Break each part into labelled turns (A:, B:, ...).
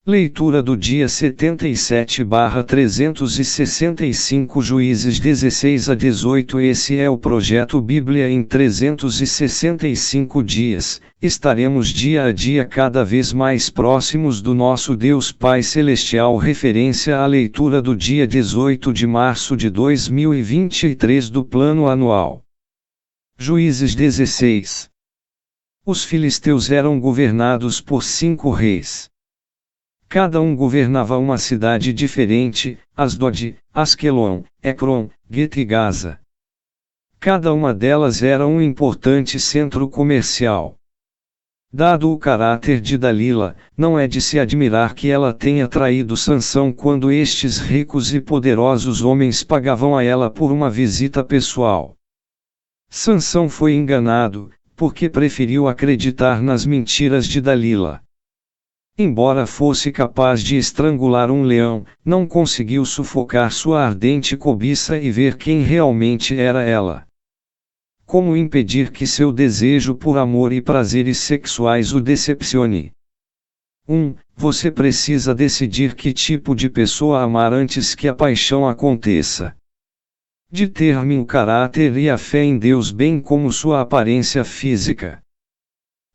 A: Leitura do dia 77/365 Juízes 16 a 18. Esse é o projeto Bíblia em 365 dias. Estaremos dia a dia cada vez mais próximos do nosso Deus Pai Celestial. Referência à leitura do dia 18 de março de 2023 do Plano Anual. Juízes 16. Os filisteus eram governados por 5 reis. Cada um governava uma cidade diferente: Asdod, Asquelon, Ecrom, Get e Gaza. Cada uma delas era um importante centro comercial. Dado o caráter de Dalila, não é de se admirar que ela tenha traído Sansão quando estes ricos e poderosos homens pagavam a ela por uma visita pessoal. Sansão foi enganado, porque preferiu acreditar nas mentiras de Dalila. Embora fosse capaz de estrangular um leão, não conseguiu sufocar sua ardente cobiça e ver quem realmente era ela. Como impedir que seu desejo por amor e prazeres sexuais o decepcione? 1. Você precisa decidir que tipo de pessoa amar antes que a paixão aconteça. Determine o caráter e a fé em Deus bem como sua aparência física.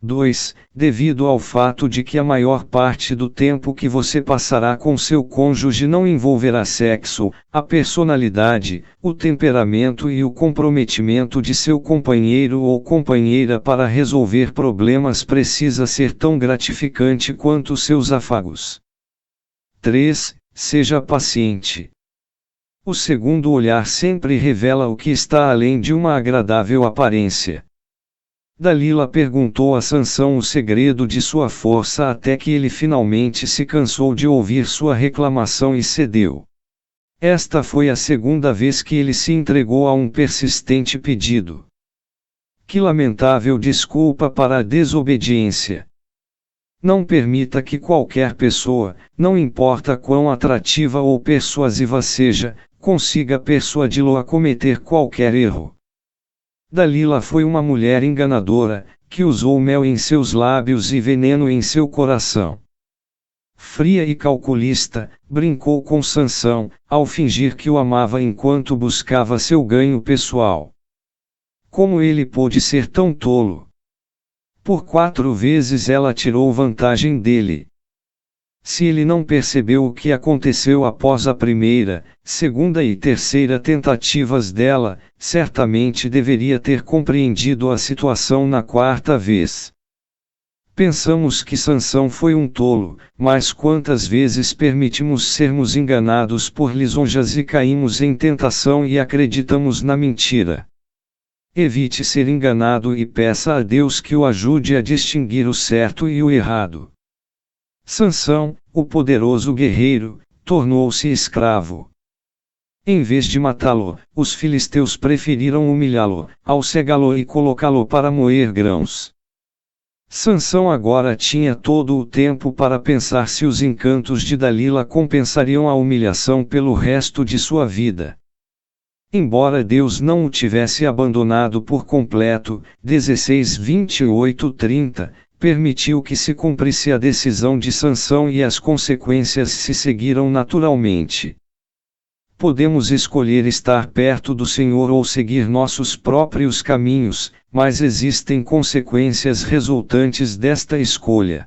A: 2. Devido ao fato de que a maior parte do tempo que você passará com seu cônjuge não envolverá sexo, a personalidade, o temperamento e o comprometimento de seu companheiro ou companheira para resolver problemas precisa ser tão gratificante quanto seus afagos. 3. Seja paciente. O segundo olhar sempre revela o que está além de uma agradável aparência. Dalila perguntou a Sansão o segredo de sua força até que ele finalmente se cansou de ouvir sua reclamação e cedeu. Esta foi a segunda vez que ele se entregou a um persistente pedido. Que lamentável desculpa para a desobediência! Não permita que qualquer pessoa, não importa quão atrativa ou persuasiva seja, consiga persuadi-lo a cometer qualquer erro. Dalila foi uma mulher enganadora, que usou mel em seus lábios e veneno em seu coração. Fria e calculista, brincou com Sansão, ao fingir que o amava enquanto buscava seu ganho pessoal. Como ele pôde ser tão tolo? Por 4 vezes ela tirou vantagem dele. Se ele não percebeu o que aconteceu após a primeira, segunda e terceira tentativas dela, certamente deveria ter compreendido a situação na 4ª vez. Pensamos que Sansão foi um tolo, mas quantas vezes permitimos sermos enganados por lisonjas e caímos em tentação e acreditamos na mentira? Evite ser enganado e peça a Deus que o ajude a distinguir o certo e o errado. Sansão, o poderoso guerreiro, tornou-se escravo. Em vez de matá-lo, os filisteus preferiram humilhá-lo, ao cegá-lo e colocá-lo para moer grãos. Sansão agora tinha todo o tempo para pensar se os encantos de Dalila compensariam a humilhação pelo resto de sua vida. Embora Deus não o tivesse abandonado por completo, 16:28-30, permitiu que se cumprisse a decisão de Sansão e as consequências se seguiram naturalmente. Podemos escolher estar perto do Senhor ou seguir nossos próprios caminhos, mas existem consequências resultantes desta escolha.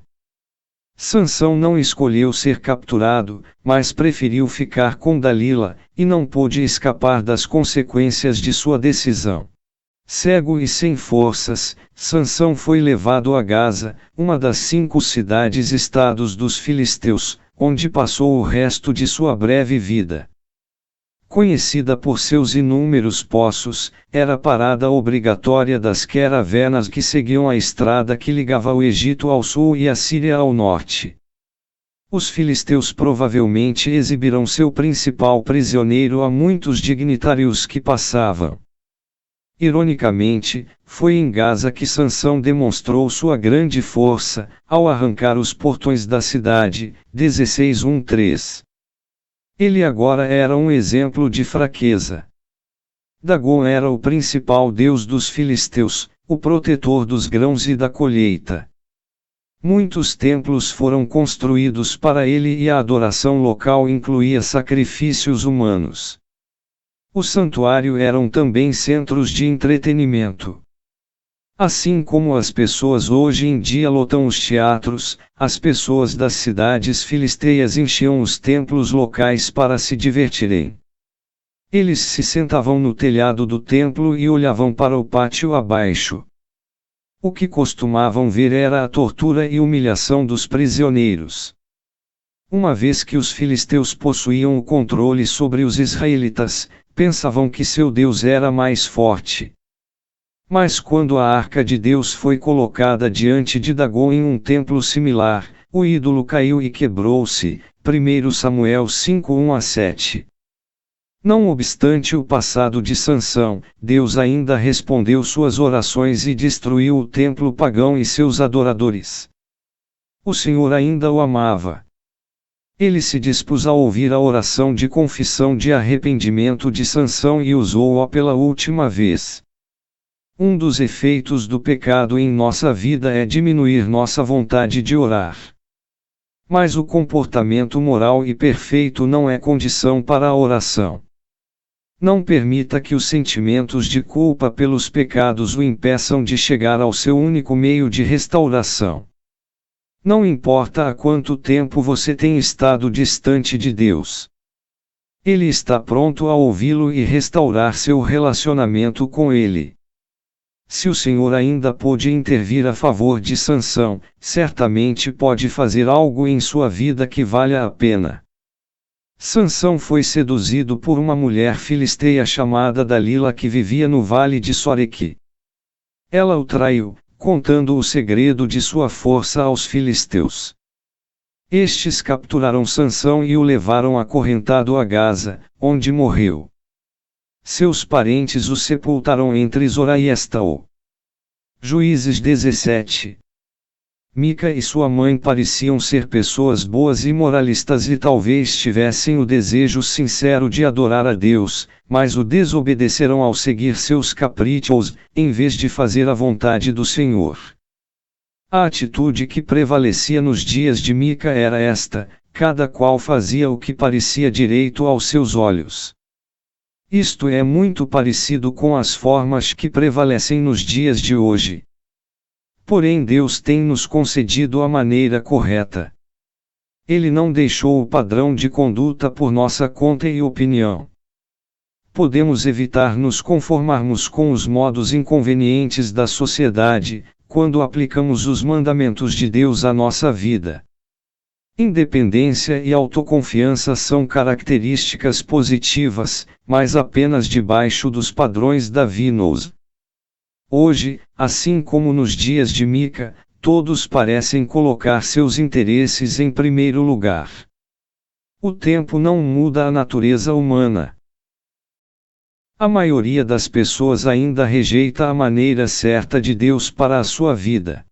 A: Sansão não escolheu ser capturado, mas preferiu ficar com Dalila, e não pôde escapar das consequências de sua decisão. Cego e sem forças, Sansão foi levado a Gaza, uma das 5 cidades-estados dos filisteus, onde passou o resto de sua breve vida. Conhecida por seus inúmeros poços, era a parada obrigatória das caravanas que seguiam a estrada que ligava o Egito ao sul e a Síria ao norte. Os filisteus provavelmente exibiram seu principal prisioneiro a muitos dignitários que passavam. Ironicamente, foi em Gaza que Sansão demonstrou sua grande força, ao arrancar os portões da cidade, 16:13. Ele agora era um exemplo de fraqueza. Dagon era o principal deus dos filisteus, o protetor dos grãos e da colheita. Muitos templos foram construídos para ele e a adoração local incluía sacrifícios humanos. O santuário eram também centros de entretenimento. Assim como as pessoas hoje em dia lotam os teatros, as pessoas das cidades filisteias enchiam os templos locais para se divertirem. Eles se sentavam no telhado do templo e olhavam para o pátio abaixo. O que costumavam ver era a tortura e humilhação dos prisioneiros. Uma vez que os filisteus possuíam o controle sobre os israelitas, pensavam que seu Deus era mais forte. Mas quando a arca de Deus foi colocada diante de Dagom em um templo similar, o ídolo caiu e quebrou-se. 1 Samuel 5:1-7. Não obstante o passado de Sansão, Deus ainda respondeu suas orações e destruiu o templo pagão e seus adoradores. O Senhor ainda o amava. Ele se dispôs a ouvir a oração de confissão de arrependimento de Sansão e usou-a pela última vez. Um dos efeitos do pecado em nossa vida é diminuir nossa vontade de orar. Mas o comportamento moral e perfeito não é condição para a oração. Não permita que os sentimentos de culpa pelos pecados o impeçam de chegar ao seu único meio de restauração. Não importa há quanto tempo você tem estado distante de Deus. Ele está pronto a ouvi-lo e restaurar seu relacionamento com Ele. Se o Senhor ainda pôde intervir a favor de Sansão, certamente pode fazer algo em sua vida que valha a pena. Sansão foi seduzido por uma mulher filisteia chamada Dalila que vivia no vale de Soreque. Ela o traiu, contando o segredo de sua força aos filisteus. Estes capturaram Sansão e o levaram acorrentado a Gaza, onde morreu. Seus parentes o sepultaram entre Zorá e Estaol. Juízes 17. Mica e sua mãe pareciam ser pessoas boas e moralistas e talvez tivessem o desejo sincero de adorar a Deus, mas o desobedeceram ao seguir seus caprichos, em vez de fazer a vontade do Senhor. A atitude que prevalecia nos dias de Mica era esta: cada qual fazia o que parecia direito aos seus olhos. Isto é muito parecido com as formas que prevalecem nos dias de hoje. Porém Deus tem nos concedido a maneira correta. Ele não deixou o padrão de conduta por nossa conta e opinião. Podemos evitar nos conformarmos com os modos inconvenientes da sociedade, quando aplicamos os mandamentos de Deus à nossa vida. Independência e autoconfiança são características positivas, mas apenas debaixo dos padrões divinos. Hoje, assim como nos dias de Mica, todos parecem colocar seus interesses em primeiro lugar. O tempo não muda a natureza humana. A maioria das pessoas ainda rejeita a maneira certa de Deus para a sua vida.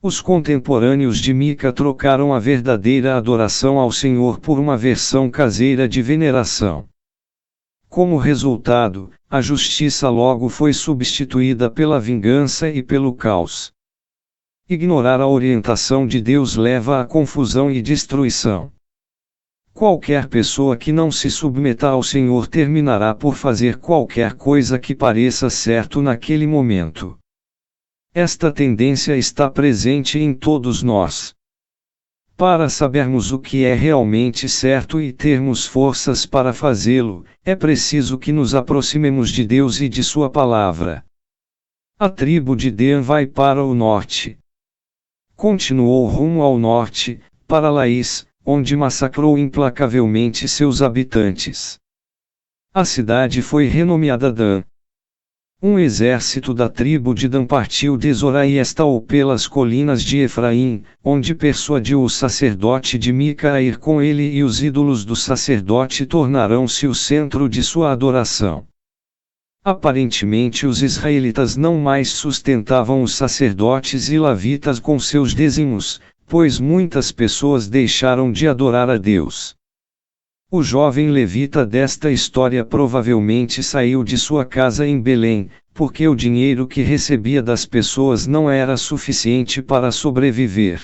A: Os contemporâneos de Mica trocaram a verdadeira adoração ao Senhor por uma versão caseira de veneração. Como resultado, a justiça logo foi substituída pela vingança e pelo caos. Ignorar a orientação de Deus leva à confusão e destruição. Qualquer pessoa que não se submeta ao Senhor terminará por fazer qualquer coisa que pareça certo naquele momento. Esta tendência está presente em todos nós. Para sabermos o que é realmente certo e termos forças para fazê-lo, é preciso que nos aproximemos de Deus e de Sua palavra. A tribo de Dan vai para o norte. Continuou rumo ao norte, para Laís, onde massacrou implacavelmente seus habitantes. A cidade foi renomeada Dan. Um exército da tribo de Dan partiu de Zorá e Estaol pelas colinas de Efraim, onde persuadiu o sacerdote de Mica a ir com ele e os ídolos do sacerdote tornarão-se o centro de sua adoração. Aparentemente os israelitas não mais sustentavam os sacerdotes e levitas com seus dízimos, pois muitas pessoas deixaram de adorar a Deus. O jovem levita desta história provavelmente saiu de sua casa em Belém, porque o dinheiro que recebia das pessoas não era suficiente para sobreviver.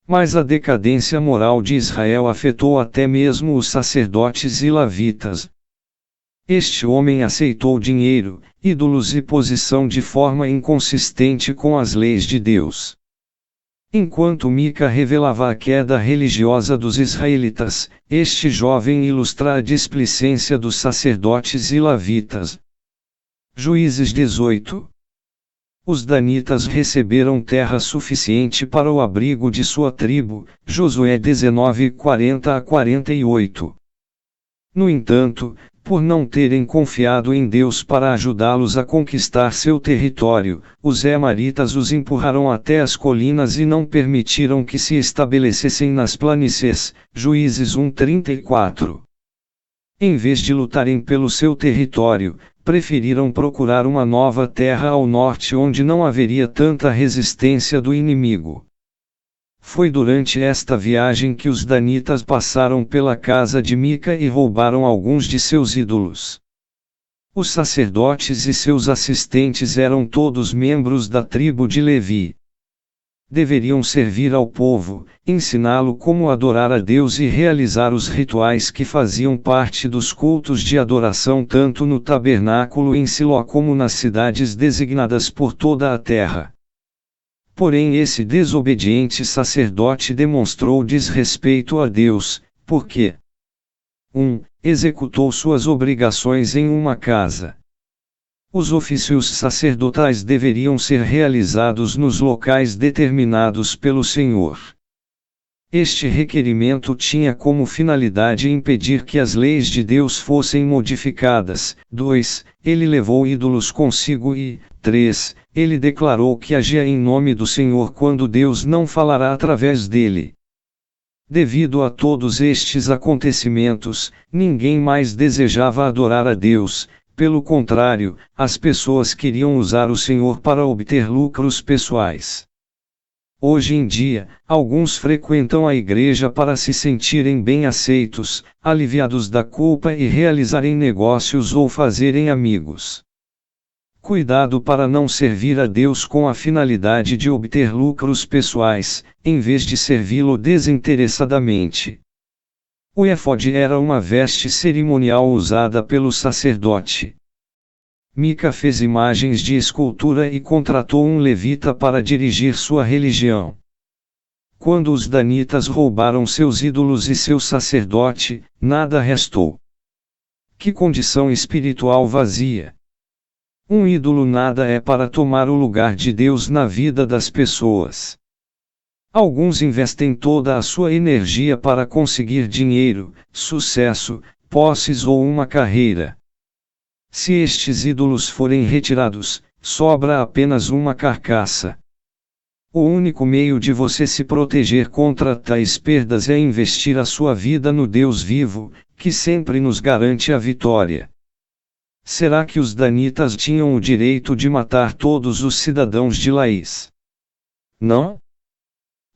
A: Mas a decadência moral de Israel afetou até mesmo os sacerdotes e levitas. Este homem aceitou dinheiro, ídolos e posição de forma inconsistente com as leis de Deus. Enquanto Mica revelava a queda religiosa dos israelitas, este jovem ilustra a displicência dos sacerdotes e levitas. Juízes 18. Os danitas receberam terra suficiente para o abrigo de sua tribo, Josué 19, 40-48. No entanto, por não terem confiado em Deus para ajudá-los a conquistar seu território, os emaritas os empurraram até as colinas e não permitiram que se estabelecessem nas planícies, Juízes 1:34. Em vez de lutarem pelo seu território, preferiram procurar uma nova terra ao norte onde não haveria tanta resistência do inimigo. Foi durante esta viagem que os danitas passaram pela casa de Mica e roubaram alguns de seus ídolos. Os sacerdotes e seus assistentes eram todos membros da tribo de Levi. Deveriam servir ao povo, ensiná-lo como adorar a Deus e realizar os rituais que faziam parte dos cultos de adoração tanto no tabernáculo em Siló como nas cidades designadas por toda a terra. Porém esse desobediente sacerdote demonstrou desrespeito a Deus, porque 1. Executou suas obrigações em uma casa. Os ofícios sacerdotais deveriam ser realizados nos locais determinados pelo Senhor. Este requerimento tinha como finalidade impedir que as leis de Deus fossem modificadas. 2. Ele levou ídolos consigo e 3. Ele declarou que agia em nome do Senhor quando Deus não falará através dele. Devido a todos estes acontecimentos, ninguém mais desejava adorar a Deus. Pelo contrário, as pessoas queriam usar o Senhor para obter lucros pessoais. Hoje em dia, alguns frequentam a igreja para se sentirem bem aceitos, aliviados da culpa e realizarem negócios ou fazerem amigos. Cuidado para não servir a Deus com a finalidade de obter lucros pessoais, em vez de servi-lo desinteressadamente. O éfode era uma veste cerimonial usada pelo sacerdote. Mica fez imagens de escultura e contratou um levita para dirigir sua religião. Quando os danitas roubaram seus ídolos e seu sacerdote, nada restou. Que condição espiritual vazia! Um ídolo nada é para tomar o lugar de Deus na vida das pessoas. Alguns investem toda a sua energia para conseguir dinheiro, sucesso, posses ou uma carreira. Se estes ídolos forem retirados, sobra apenas uma carcaça. O único meio de você se proteger contra tais perdas é investir a sua vida no Deus vivo, que sempre nos garante a vitória. Será que os danitas tinham o direito de matar todos os cidadãos de Laís? Não?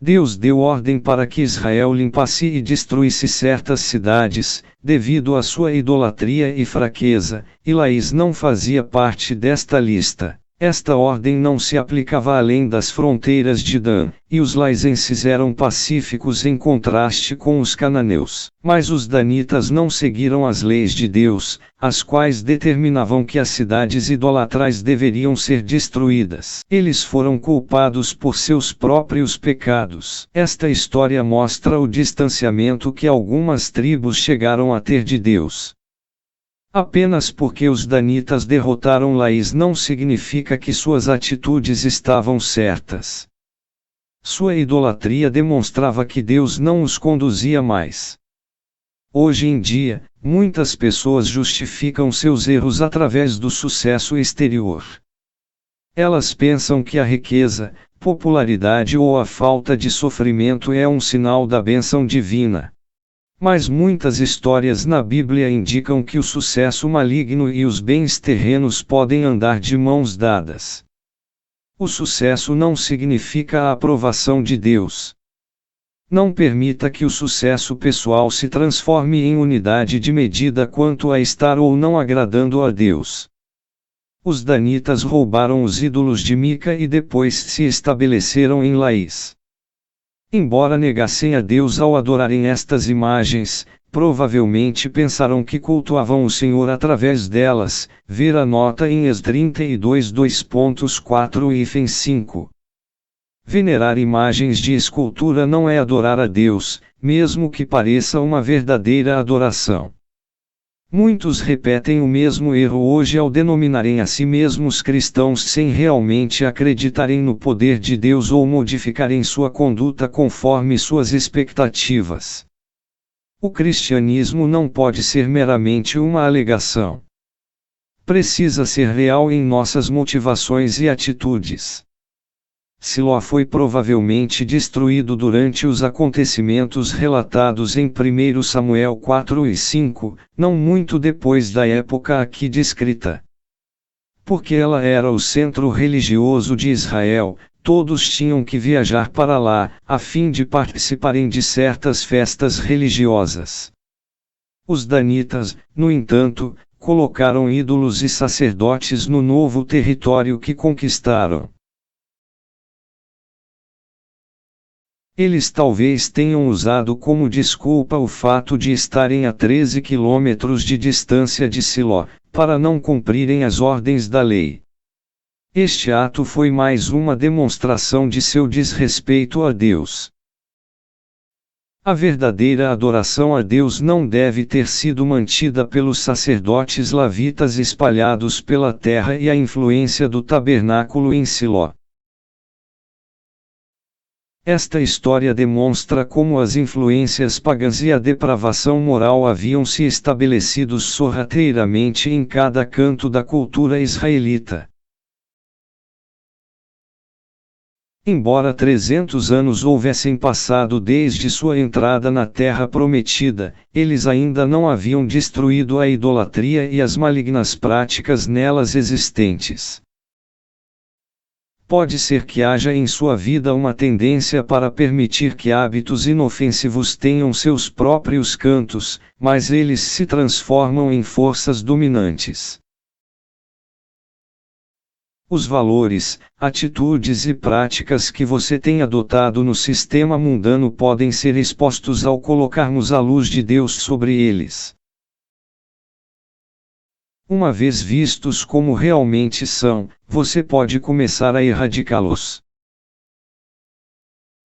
A: Deus deu ordem para que Israel limpasse e destruísse certas cidades, devido à sua idolatria e fraqueza, e Laís não fazia parte desta lista. Esta ordem não se aplicava além das fronteiras de Dan, e os laizenses eram pacíficos em contraste com os cananeus. Mas os danitas não seguiram as leis de Deus, as quais determinavam que as cidades idolatrais deveriam ser destruídas. Eles foram culpados por seus próprios pecados. Esta história mostra o distanciamento que algumas tribos chegaram a ter de Deus. Apenas porque os danitas derrotaram Laís não significa que suas atitudes estavam certas. Sua idolatria demonstrava que Deus não os conduzia mais. Hoje em dia, muitas pessoas justificam seus erros através do sucesso exterior. Elas pensam que a riqueza, popularidade ou a falta de sofrimento é um sinal da bênção divina. Mas muitas histórias na Bíblia indicam que o sucesso maligno e os bens terrenos podem andar de mãos dadas. O sucesso não significa a aprovação de Deus. Não permita que o sucesso pessoal se transforme em unidade de medida quanto a estar ou não agradando a Deus. Os danitas roubaram os ídolos de Mica e depois se estabeleceram em Laís. Embora negassem a Deus ao adorarem estas imagens, provavelmente pensaram que cultuavam o Senhor através delas. Ver a nota em Es 32 2.4-5. Venerar imagens de escultura não é adorar a Deus, mesmo que pareça uma verdadeira adoração. Muitos repetem o mesmo erro hoje ao denominarem a si mesmos cristãos sem realmente acreditarem no poder de Deus ou modificarem sua conduta conforme suas expectativas. O cristianismo não pode ser meramente uma alegação. Precisa ser real em nossas motivações e atitudes. Siló foi provavelmente destruído durante os acontecimentos relatados em 1 Samuel 4 e 5, não muito depois da época aqui descrita. Porque ela era o centro religioso de Israel, todos tinham que viajar para lá, a fim de participarem de certas festas religiosas. Os danitas, no entanto, colocaram ídolos e sacerdotes no novo território que conquistaram. Eles talvez tenham usado como desculpa o fato de estarem a 13 quilômetros de distância de Siló, para não cumprirem as ordens da lei. Este ato foi mais uma demonstração de seu desrespeito a Deus. A verdadeira adoração a Deus não deve ter sido mantida pelos sacerdotes levitas espalhados pela terra e a influência do tabernáculo em Siló. Esta história demonstra como as influências pagãs e a depravação moral haviam se estabelecido sorrateiramente em cada canto da cultura israelita. Embora 300 anos houvessem passado desde sua entrada na Terra Prometida, eles ainda não haviam destruído a idolatria e as malignas práticas nelas existentes. Pode ser que haja em sua vida uma tendência para permitir que hábitos inofensivos tenham seus próprios cantos, mas eles se transformam em forças dominantes. Os valores, atitudes e práticas que você tem adotado no sistema mundano podem ser expostos ao colocarmos a luz de Deus sobre eles. Uma vez vistos como realmente são, você pode começar a erradicá-los.